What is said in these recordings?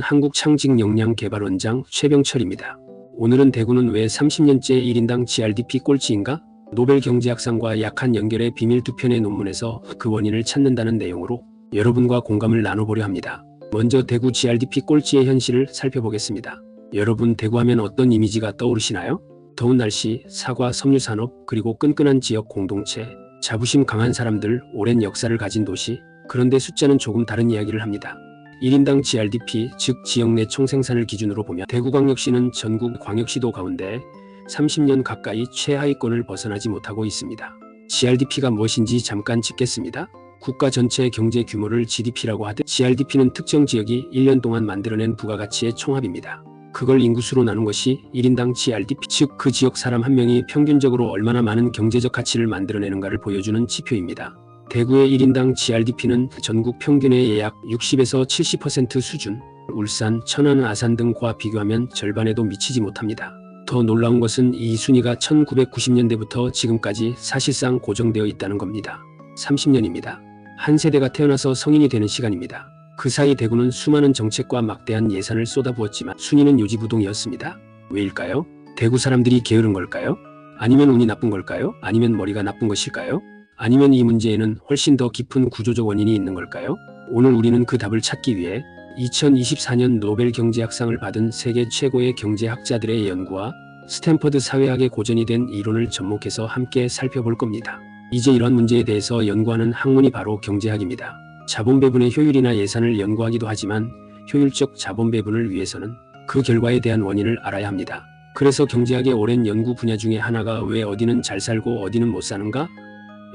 한국창직역량개발원장 최병철입니다. 오늘은 대구는 왜 30년째 1인당 GRDP 꼴찌인가? 노벨 경제학상과 약한 연결의 비밀 두 편의 논문에서 그 원인을 찾는다는 내용으로 여러분과 공감을 나눠보려 합니다. 먼저 대구 GRDP 꼴찌의 현실을 살펴보겠습니다. 여러분, 대구하면 어떤 이미지가 떠오르시나요? 더운 날씨, 사과, 섬유산업, 그리고 끈끈한 지역 공동체, 자부심 강한 사람들, 오랜 역사를 가진 도시. 그런데 숫자는 조금 다른 이야기를 합니다. 1인당 GRDP, 즉 지역 내 총생산을 기준으로 보면 대구광역시는 전국 광역시도 가운데 30년 가까이 최하위권을 벗어나지 못하고 있습니다. GRDP가 무엇인지 잠깐 짚겠습니다. 국가 전체의 경제 규모를 GDP라고 하듯 GRDP는 특정 지역이 1년 동안 만들어낸 부가가치의 총합입니다. 그걸 인구수로 나눈 것이 1인당 GRDP, 즉 그 지역 사람 한 명이 평균적으로 얼마나 많은 경제적 가치를 만들어내는가를 보여주는 지표입니다. 대구의 1인당 GRDP는 전국 평균의 약 60에서 70% 수준, 울산, 천안, 아산 등과 비교하면 절반에도 미치지 못합니다. 더 놀라운 것은 이 순위가 1990년대부터 지금까지 사실상 고정되어 있다는 겁니다. 30년입니다. 한 세대가 태어나서 성인이 되는 시간입니다. 그 사이 대구는 수많은 정책과 막대한 예산을 쏟아부었지만 순위는 요지부동이었습니다. 왜일까요? 대구 사람들이 게으른 걸까요? 아니면 운이 나쁜 걸까요? 아니면 머리가 나쁜 것일까요? 아니면 이 문제에는 훨씬 더 깊은 구조적 원인이 있는 걸까요? 오늘 우리는 그 답을 찾기 위해 2024년 노벨 경제학상을 받은 세계 최고의 경제학자들의 연구와 스탠퍼드 사회학의 고전이 된 이론을 접목해서 함께 살펴볼 겁니다. 이제 이런 문제에 대해서 연구하는 학문이 바로 경제학입니다. 자본 배분의 효율이나 예산을 연구하기도 하지만 효율적 자본 배분을 위해서는 그 결과에 대한 원인을 알아야 합니다. 그래서 경제학의 오랜 연구 분야 중에 하나가 왜 어디는 잘 살고 어디는 못 사는가?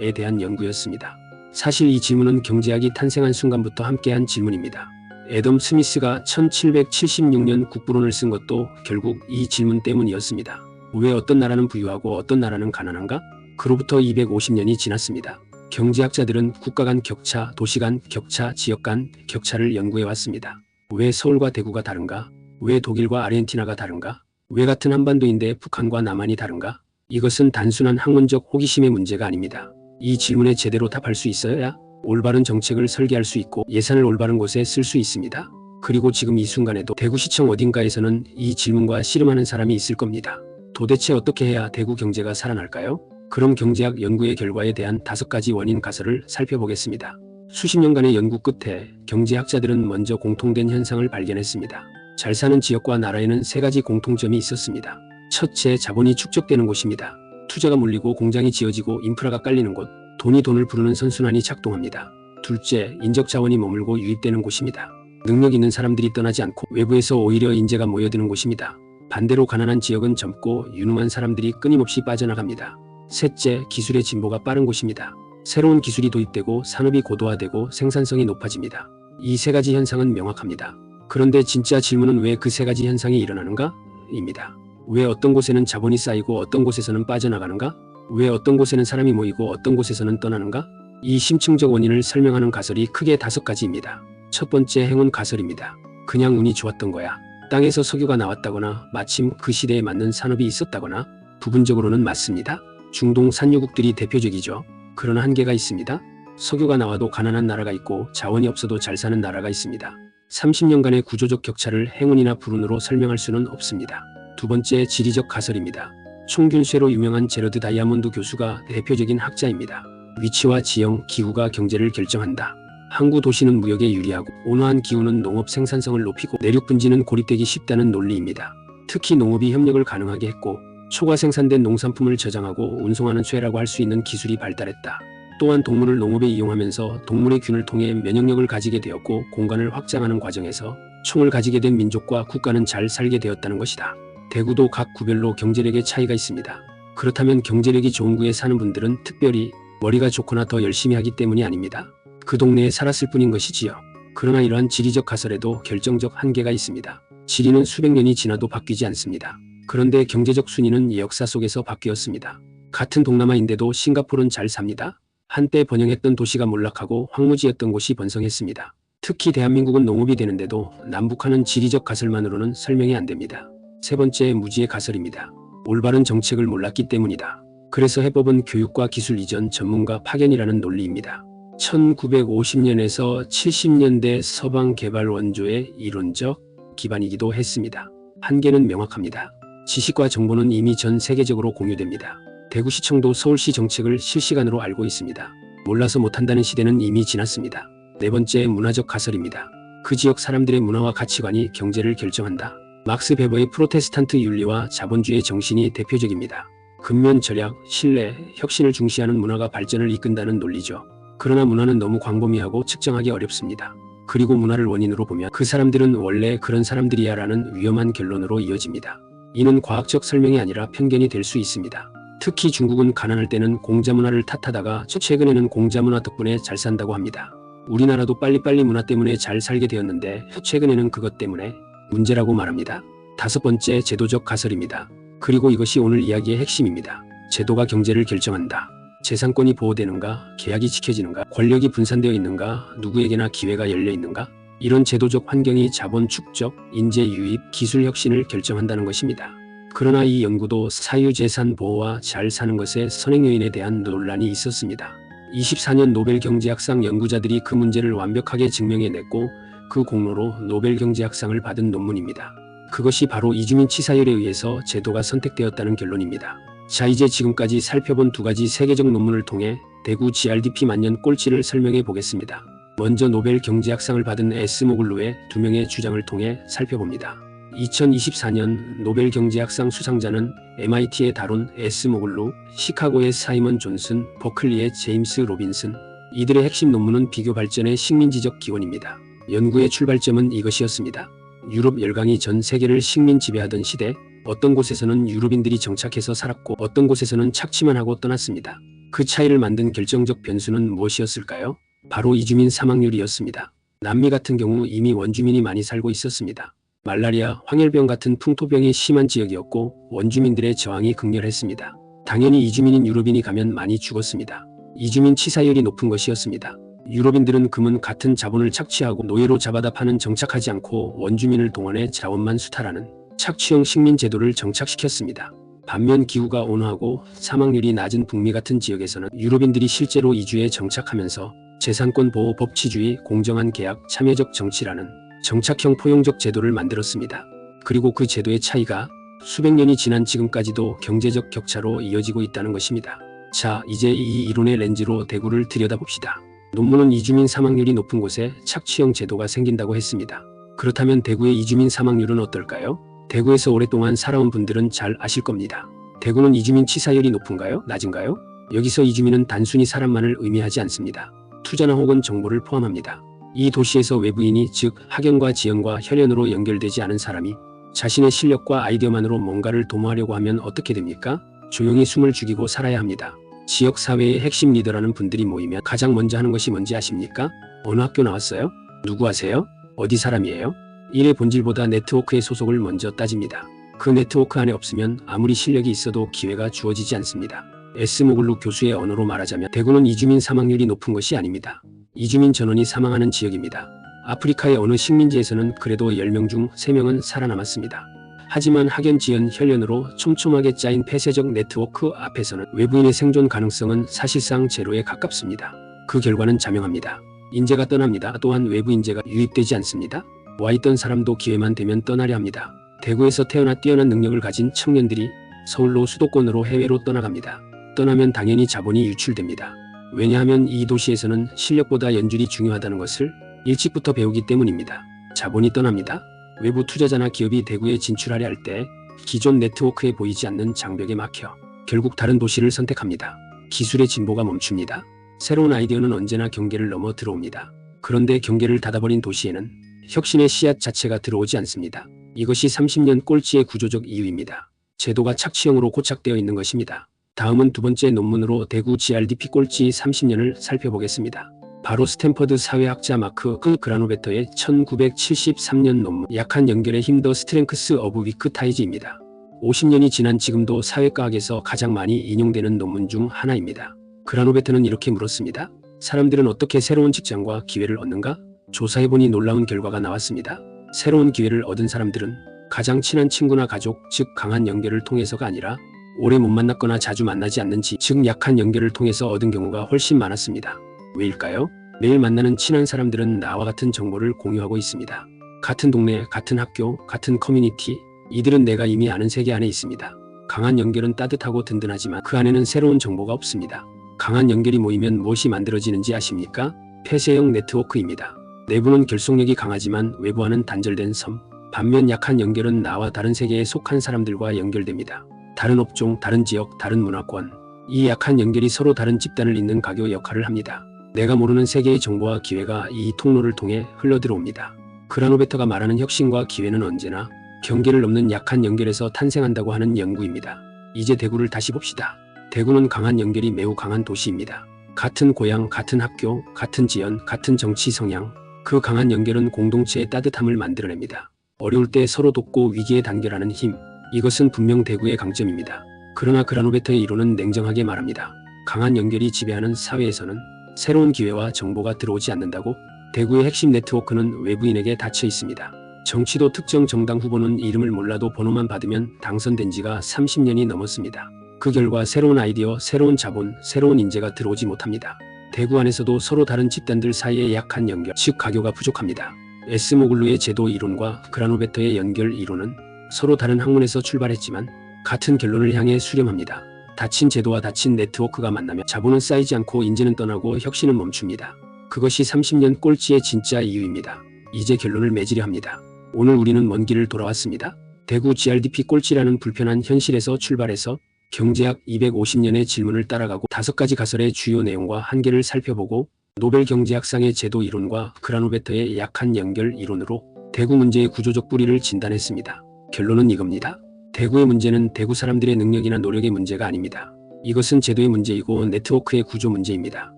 에 대한 연구였습니다. 사실 이 질문은 경제학이 탄생한 순간부터 함께한 질문입니다. 애덤 스미스가 1776년 국부론을 쓴 것도 결국 이 질문 때문이었습니다. 왜 어떤 나라는 부유하고 어떤 나라는 가난한가? 그로부터 250년이 지났습니다. 경제학자들은 국가 간 격차, 도시 간 격차, 지역 간 격차를 연구해왔습니다. 왜 서울과 대구가 다른가? 왜 독일과 아르헨티나가 다른가? 왜 같은 한반도인데 북한과 남한이 다른가? 이것은 단순한 학문적 호기심의 문제가 아닙니다. 이 질문에 제대로 답할 수 있어야 올바른 정책을 설계할 수 있고 예산을 올바른 곳에 쓸 수 있습니다. 그리고 지금 이 순간에도 대구시청 어딘가에서는 이 질문과 씨름하는 사람이 있을 겁니다. 도대체 어떻게 해야 대구 경제가 살아날까요? 그럼 경제학 연구의 결과에 대한 5가지 원인 가설을 살펴보겠습니다. 수십 년간의 연구 끝에 경제학자들은 먼저 공통된 현상을 발견했습니다. 잘 사는 지역과 나라에는 3가지 공통점이 있었습니다. 첫째, 자본이 축적되는 곳입니다. 투자가 몰리고 공장이 지어지고 인프라가 깔리는 곳, 돈이 돈을 부르는 선순환이 작동합니다. 둘째, 인적 자원이 머물고 유입되는 곳입니다. 능력 있는 사람들이 떠나지 않고 외부에서 오히려 인재가 모여드는 곳입니다. 반대로 가난한 지역은 젊고 유능한 사람들이 끊임없이 빠져나갑니다. 셋째, 기술의 진보가 빠른 곳입니다. 새로운 기술이 도입되고 산업이 고도화되고 생산성이 높아집니다. 이 3가지 현상은 명확합니다. 그런데 진짜 질문은 왜 그 3가지 현상이 일어나는가? 입니다. 왜 어떤 곳에는 자본이 쌓이고 어떤 곳에서는 빠져나가는가? 왜 어떤 곳에는 사람이 모이고 어떤 곳에서는 떠나는가? 이 심층적 원인을 설명하는 가설이 크게 5가지입니다. 첫 번째, 행운 가설입니다. 그냥 운이 좋았던 거야. 땅에서 석유가 나왔다거나 마침 그 시대에 맞는 산업이 있었다거나. 부분적으로는 맞습니다. 중동 산유국들이 대표적이죠. 그러나 한계가 있습니다. 석유가 나와도 가난한 나라가 있고 자원이 없어도 잘 사는 나라가 있습니다. 30년간의 구조적 격차를 행운이나 불운으로 설명할 수는 없습니다. 두 번째, 지리적 가설입니다. 총균쇠로 유명한 제러드 다이아몬드 교수가 대표적인 학자입니다. 위치와 지형, 기후가 경제를 결정한다. 항구 도시는 무역에 유리하고 온화한 기후는 농업 생산성을 높이고 내륙 분지는 고립되기 쉽다는 논리입니다. 특히 농업이 협력을 가능하게 했고 초과 생산된 농산품을 저장하고 운송하는 쇠라고 할 수 있는 기술이 발달했다. 또한 동물을 농업에 이용하면서 동물의 균을 통해 면역력을 가지게 되었고 공간을 확장하는 과정에서 총을 가지게 된 민족과 국가는 잘 살게 되었다는 것이다. 대구도 각 구별로 경제력의 차이가 있습니다. 그렇다면 경제력이 좋은 구에 사는 분들은 특별히 머리가 좋거나 더 열심히 하기 때문이 아닙니다. 그 동네에 살았을 뿐인 것이지요. 그러나 이러한 지리적 가설에도 결정적 한계가 있습니다. 지리는 수백 년이 지나도 바뀌지 않습니다. 그런데 경제적 순위는 역사 속에서 바뀌었습니다. 같은 동남아인데도 싱가포르는 잘 삽니다. 한때 번영했던 도시가 몰락하고 황무지였던 곳이 번성했습니다. 특히 대한민국은 농업이 되는데도 남북한은 지리적 가설만으로는 설명이 안 됩니다. 세 번째, 무지의 가설입니다. 올바른 정책을 몰랐기 때문이다. 그래서 해법은 교육과 기술 이전, 전문가 파견이라는 논리입니다. 1950년에서 70년대 서방 개발 원조의 이론적 문화적 기반이기도 했습니다. 한계는 명확합니다. 지식과 정보는 이미 전 세계적으로 공유됩니다. 대구시청도 서울시 정책을 실시간으로 알고 있습니다. 몰라서 못한다는 시대는 이미 지났습니다. 네 번째, 문화적 가설입니다. 그 지역 사람들의 문화와 가치관이 경제를 결정한다. 막스 베버의 프로테스탄트 윤리와 자본주의 정신이 대표적입니다. 근면 절약, 신뢰, 혁신을 중시하는 문화가 발전을 이끈다는 논리죠. 그러나 문화는 너무 광범위하고 측정하기 어렵습니다. 그리고 문화를 원인으로 보면 그 사람들은 원래 그런 사람들이야 라는 위험한 결론으로 이어집니다. 이는 과학적 설명이 아니라 편견이 될 수 있습니다. 특히 중국은 가난할 때는 공자문화를 탓하다가 최근에는 공자문화 덕분에 잘 산다고 합니다. 우리나라도 빨리빨리 문화 때문에 잘 살게 되었는데 최근에는 그것 때문에 문제라고 말합니다. 다섯 번째, 제도적 가설입니다. 그리고 이것이 오늘 이야기의 핵심입니다. 제도가 경제를 결정한다. 재산권이 보호되는가, 계약이 지켜지는가, 권력이 분산되어 있는가, 누구에게나 기회가 열려 있는가, 이런 제도적 환경이 자본 축적, 인재 유입, 기술 혁신을 결정한다는 것입니다. 그러나 이 연구도 사유재산 보호와 잘 사는 것의 선행 요인에 대한 논란이 있었습니다. 24년 노벨 경제학상 연구자들이 그 문제를 완벽하게 증명해냈고 그 공로로 노벨 경제학상을 받은 논문입니다. 그것이 바로 이주민 치사율에 의해서 제도가 선택되었다는 결론입니다. 자, 이제 지금까지 살펴본 두 가지 세계적 논문을 통해 대구 GRDP 만년 꼴찌를 설명해 보겠습니다. 먼저 노벨 경제학상을 받은 에스모글루의 두 명의 주장을 통해 살펴봅니다. 2024년 노벨 경제학상 수상자는 MIT의 다론 에스모글루, 시카고의 사이먼 존슨, 버클리의 제임스 로빈슨. 이들의 핵심 논문은 비교 발전의 식민지적 기원입니다. 연구의 출발점은 이것이었습니다. 유럽 열강이 전 세계를 식민 지배하던 시대, 어떤 곳에서는 유럽인들이 정착해서 살았고 어떤 곳에서는 착취만 하고 떠났습니다. 그 차이를 만든 결정적 변수는 무엇이었을까요? 바로 이주민 사망률이었습니다. 남미 같은 경우 이미 원주민이 많이 살고 있었습니다. 말라리아, 황열병 같은 풍토병이 심한 지역이었고 원주민들의 저항이 극렬했습니다. 당연히 이주민인 유럽인이 가면 많이 죽었습니다. 이주민 치사율이 높은 것이었습니다. 유럽인들은 금은 같은 자본을 착취하고 노예로 잡아다 파는 정착하지 않고 원주민을 동원해 자원만 수탈하는 착취형 식민 제도를 정착시켰습니다. 반면 기후가 온화하고 사망률이 낮은 북미 같은 지역에서는 유럽인들이 실제로 이주에 정착하면서 재산권 보호, 법치주의, 공정한 계약, 참여적 정치라는 정착형 포용적 제도를 만들었습니다. 그리고 그 제도의 차이가 수백 년이 지난 지금까지도 경제적 격차로 이어지고 있다는 것입니다. 자, 이제 이 이론의 렌즈로 대구를 들여다봅시다. 논문은 이주민 사망률이 높은 곳에 착취형 제도가 생긴다고 했습니다. 그렇다면 대구의 이주민 사망률은 어떨까요? 대구에서 오랫동안 살아온 분들은 잘 아실 겁니다. 대구는 이주민 치사율이 높은가요? 낮은가요? 여기서 이주민은 단순히 사람만을 의미하지 않습니다. 투자나 혹은 정보를 포함합니다. 이 도시에서 외부인이, 즉 학연과 지연과 혈연으로 연결되지 않은 사람이 자신의 실력과 아이디어만으로 뭔가를 도모하려고 하면 어떻게 됩니까? 조용히 숨을 죽이고 살아야 합니다. 지역 사회의 핵심 리더라는 분들이 모이면 가장 먼저 하는 것이 뭔지 아십니까? 어느 학교 나왔어요? 누구 아세요? 어디 사람이에요? 일의 본질보다 네트워크의 소속을 먼저 따집니다. 그 네트워크 안에 없으면 아무리 실력이 있어도 기회가 주어지지 않습니다. 에스모글루 교수의 언어로 말하자면 대구는 이주민 사망률이 높은 것이 아닙니다. 이주민 전원이 사망하는 지역입니다. 아프리카의 어느 식민지에서는 그래도 10명 중 3명은 살아남았습니다. 하지만 학연, 지연, 혈연으로 촘촘하게 짜인 폐쇄적 네트워크 앞에서는 외부인의 생존 가능성은 사실상 제로에 가깝습니다. 그 결과는 자명합니다. 인재가 떠납니다. 또한 외부 인재가 유입되지 않습니다. 와있던 사람도 기회만 되면 떠나려 합니다. 대구에서 태어나 뛰어난 능력을 가진 청년들이 서울로, 수도권으로, 해외로 떠나갑니다. 떠나면 당연히 자본이 유출됩니다. 왜냐하면 이 도시에서는 실력보다 연줄이 중요하다는 것을 일찍부터 배우기 때문입니다. 자본이 떠납니다. 외부 투자자나 기업이 대구에 진출하려 할 때 기존 네트워크에 보이지 않는 장벽에 막혀 결국 다른 도시를 선택합니다. 기술의 진보가 멈춥니다. 새로운 아이디어는 언제나 경계를 넘어 들어옵니다. 그런데 경계를 닫아버린 도시에는 혁신의 씨앗 자체가 들어오지 않습니다. 이것이 30년 꼴찌의 구조적 이유입니다. 제도가 착취형으로 고착되어 있는 것입니다. 다음은 두 번째 논문으로 대구 GRDP 꼴찌 30년을 살펴보겠습니다. 바로 스탠퍼드 사회학자 마크 그라노베터의 1973년 논문 약한 연결의 힘 더 스트렝크스 오브 위크 타이즈입니다. 50년이 지난 지금도 사회과학에서 가장 많이 인용되는 논문 중 하나입니다. 그라노베터는 이렇게 물었습니다. 사람들은 어떻게 새로운 직장과 기회를 얻는가? 조사해보니 놀라운 결과가 나왔습니다. 새로운 기회를 얻은 사람들은 가장 친한 친구나 가족, 즉 강한 연결을 통해서가 아니라 오래 못 만났거나 자주 만나지 않는 즉 약한 연결을 통해서 얻은 경우가 훨씬 많았습니다. 왜일까요? 매일 만나는 친한 사람들은 나와 같은 정보를 공유하고 있습니다. 같은 동네, 같은 학교, 같은 커뮤니티, 이들은 내가 이미 아는 세계 안에 있습니다. 강한 연결은 따뜻하고 든든하지만 그 안에는 새로운 정보가 없습니다. 강한 연결이 모이면 무엇이 만들어지는지 아십니까? 폐쇄형 네트워크입니다. 내부는 결속력이 강하지만 외부와는 단절된 섬. 반면 약한 연결은 나와 다른 세계에 속한 사람들과 연결됩니다. 다른 업종, 다른 지역, 다른 문화권. 이 약한 연결이 서로 다른 집단을 잇는 가교 역할을 합니다. 내가 모르는 세계의 정보와 기회가 이 통로를 통해 흘러들어옵니다. 그라노베터가 말하는 혁신과 기회는 언제나 경계를 넘는 약한 연결에서 탄생한다고 하는 연구입니다. 이제 대구를 다시 봅시다. 대구는 강한 연결이 매우 강한 도시입니다. 같은 고향, 같은 학교, 같은 지연, 같은 정치 성향. 그 강한 연결은 공동체의 따뜻함을 만들어냅니다. 어려울 때 서로 돕고 위기에 단결하는 힘. 이것은 분명 대구의 강점입니다. 그러나 그라노베터의 이론은 냉정하게 말합니다. 강한 연결이 지배하는 사회에서는 새로운 기회와 정보가 들어오지 않는다고. 대구의 핵심 네트워크는 외부인에게 닫혀 있습니다. 정치도 특정 정당 후보는 이름을 몰라도 번호만 받으면 당선된 지가 30년이 넘었습니다. 그 결과 새로운 아이디어, 새로운 자본, 새로운 인재가 들어오지 못합니다. 대구 안에서도 서로 다른 집단들 사이의 약한 연결, 즉 가교가 부족합니다. 에스모글루의 제도 이론과 그라노베터의 연결 이론은 서로 다른 학문에서 출발했지만 같은 결론을 향해 수렴합니다. 닫힌 제도와 닫힌 네트워크가 만나면 자본은 쌓이지 않고 인재는 떠나고 혁신은 멈춥니다. 그것이 30년 꼴찌의 진짜 이유입니다. 이제 결론을 맺으려 합니다. 오늘 우리는 먼 길을 돌아왔습니다. 대구 GRDP 꼴찌라는 불편한 현실에서 출발해서 경제학 250년의 질문을 따라가고 5가지 가설의 주요 내용과 한계를 살펴보고 노벨 경제학상의 제도 이론과 그라노베터의 약한 연결 이론으로 대구 문제의 구조적 뿌리를 진단했습니다. 결론은 이겁니다. 대구의 문제는 대구 사람들의 능력이나 노력의 문제가 아닙니다. 이것은 제도의 문제이고 네트워크의 구조 문제입니다.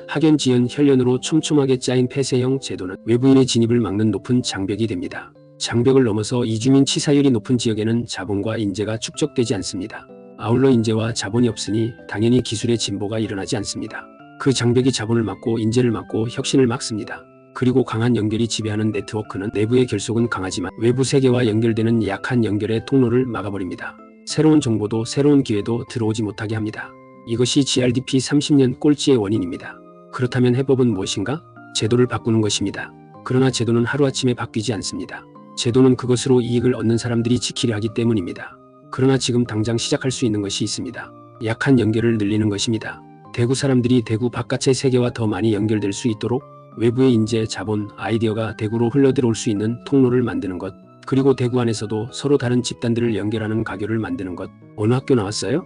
학연, 지연, 혈연으로 촘촘하게 짜인 폐쇄형 제도는 외부인의 진입을 막는 높은 장벽이 됩니다. 장벽을 넘어서 이주민 치사율이 높은 지역에는 자본과 인재가 축적되지 않습니다. 아울러 인재와 자본이 없으니 당연히 기술의 진보가 일어나지 않습니다. 그 장벽이 자본을 막고 인재를 막고 혁신을 막습니다. 그리고 강한 연결이 지배하는 네트워크는 내부의 결속은 강하지만 외부 세계와 연결되는 약한 연결의 통로를 막아버립니다. 새로운 정보도 새로운 기회도 들어오지 못하게 합니다. 이것이 GRDP 30년 꼴찌의 원인입니다. 그렇다면 해법은 무엇인가? 제도를 바꾸는 것입니다. 그러나 제도는 하루아침에 바뀌지 않습니다. 제도는 그것으로 이익을 얻는 사람들이 지키려 하기 때문입니다. 그러나 지금 당장 시작할 수 있는 것이 있습니다. 약한 연결을 늘리는 것입니다. 대구 사람들이 대구 바깥의 세계와 더 많이 연결될 수 있도록 외부의 인재, 자본, 아이디어가 대구로 흘러들어올 수 있는 통로를 만드는 것. 그리고 대구 안에서도 서로 다른 집단들을 연결하는 가교를 만드는 것. 어느 학교 나왔어요?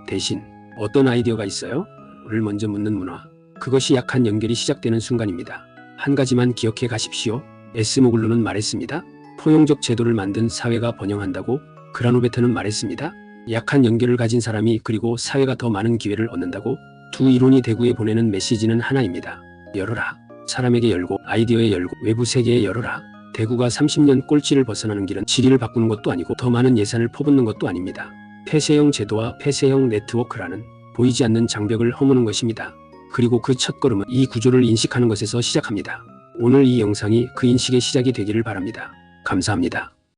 대신 어떤 아이디어가 있어요? 를 먼저 묻는 문화. 그것이 약한 연결이 시작되는 순간입니다. 한 가지만 기억해 가십시오. 에스모글루는 말했습니다. 포용적 제도를 만든 사회가 번영한다고. 그라노베터는 말했습니다. 약한 연결을 가진 사람이 그리고 사회가 더 많은 기회를 얻는다고. 두 이론이 대구에 보내는 메시지는 하나입니다. 열어라. 사람에게 열고 아이디어에 열고 외부 세계에 열어라. 대구가 30년 꼴찌를 벗어나는 길은 지리를 바꾸는 것도 아니고 더 많은 예산을 퍼붓는 것도 아닙니다. 폐쇄형 제도와 폐쇄형 네트워크라는 보이지 않는 장벽을 허무는 것입니다. 그리고 그 첫걸음은 이 구조를 인식하는 것에서 시작합니다. 오늘 이 영상이 그 인식의 시작이 되기를 바랍니다. 감사합니다.